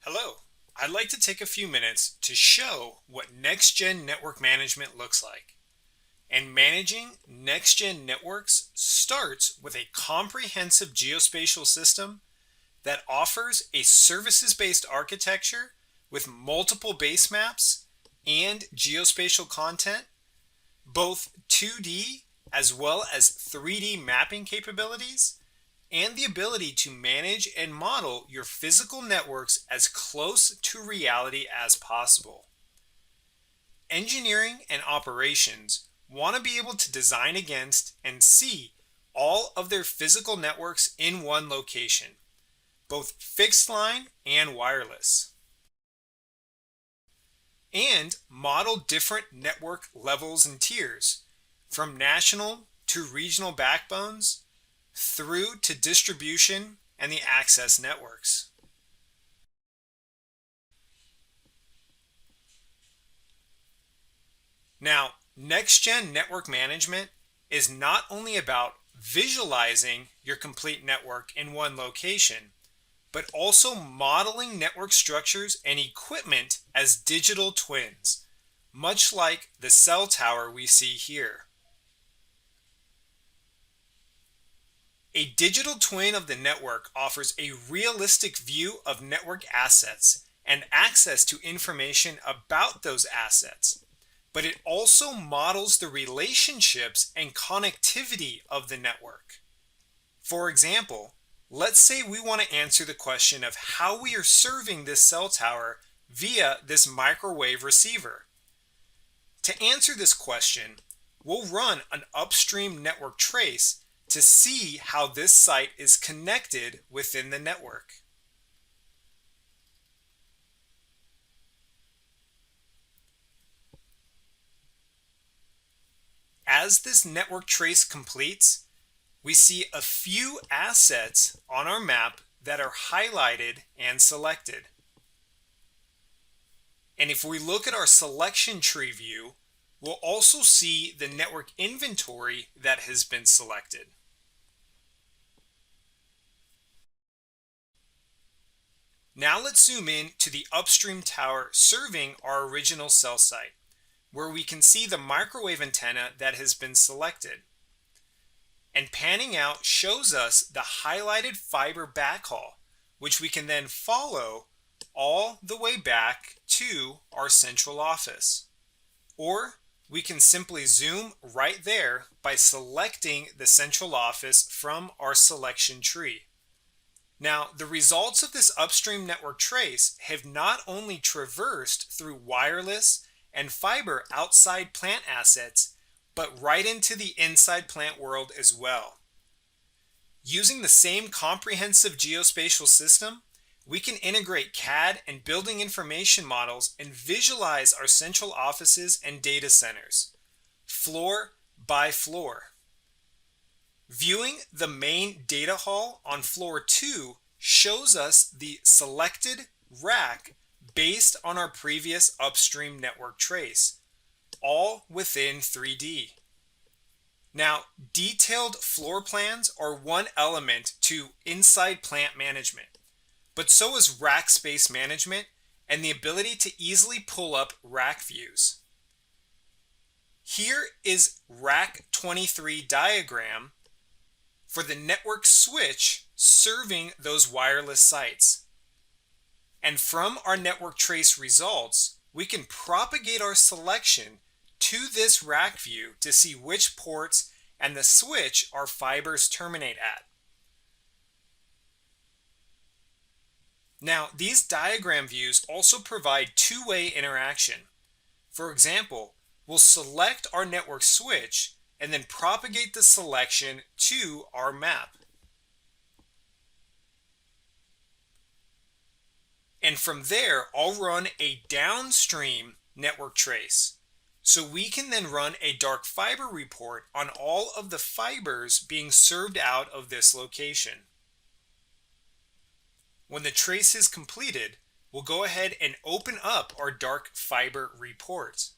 Hello, I'd like to take a few minutes to show what NextGen network management looks like. And managing NextGen networks starts with a comprehensive geospatial system that offers a services-based architecture with multiple base maps and geospatial content, both 2D as well as 3D mapping capabilities, and the ability to manage and model your physical networks as close to reality as possible. Engineering and operations want to be able to design against and see all of their physical networks in one location, both fixed line and wireless, and model different network levels and tiers, from national to regional backbones through to distribution and the access networks. Now, NextGen network management is not only about visualizing your complete network in one location, but also modeling network structures and equipment as digital twins, much like the cell tower we see here. A digital twin of the network offers a realistic view of network assets and access to information about those assets, but it also models the relationships and connectivity of the network. For example, let's say we want to answer the question of how we are serving this cell tower via this microwave receiver. To answer this question, we'll run an upstream network trace to see how this site is connected within the network. As this network trace completes, we see a few assets on our map that are highlighted and selected. And if we look at our selection tree view, we'll also see the network inventory that has been selected. Now let's zoom in to the upstream tower serving our original cell site, where we can see the microwave antenna that has been selected. And panning out shows us the highlighted fiber backhaul, which we can then follow all the way back to our central office. Or we can simply zoom right there by selecting the central office from our selection tree. Now, the results of this upstream network trace have not only traversed through wireless and fiber outside plant assets, but right into the inside plant world as well. Using the same comprehensive geospatial system, we can integrate CAD and building information models and visualize our central offices and data centers, floor by floor. Viewing the main data hall on floor 2 shows us the selected rack based on our previous upstream network trace, all within 3D. Now, detailed floor plans are one element to inside plant management, but so is rack space management and the ability to easily pull up rack views. Here is rack 23 diagram for the network switch serving those wireless sites. And from our network trace results, we can propagate our selection to this rack view to see which ports and the switch our fibers terminate at. Now, these diagram views also provide two-way interaction. For example, we'll select our network switch and then propagate the selection to our map. And from there, I'll run a downstream network trace. So we can then run a dark fiber report on all of the fibers being served out of this location. When the trace is completed, we'll go ahead and open up our dark fiber report.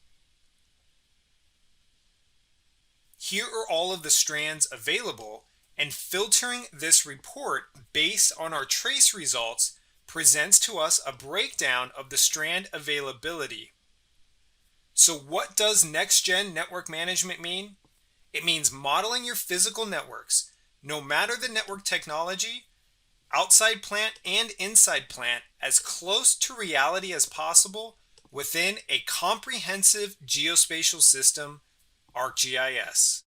Here are all of the strands available, and filtering this report based on our trace results presents to us a breakdown of the strand availability. So what does NextGen network management mean? It means modeling your physical networks, no matter the network technology, outside plant and inside plant, as close to reality as possible within a comprehensive geospatial system, ArcGIS.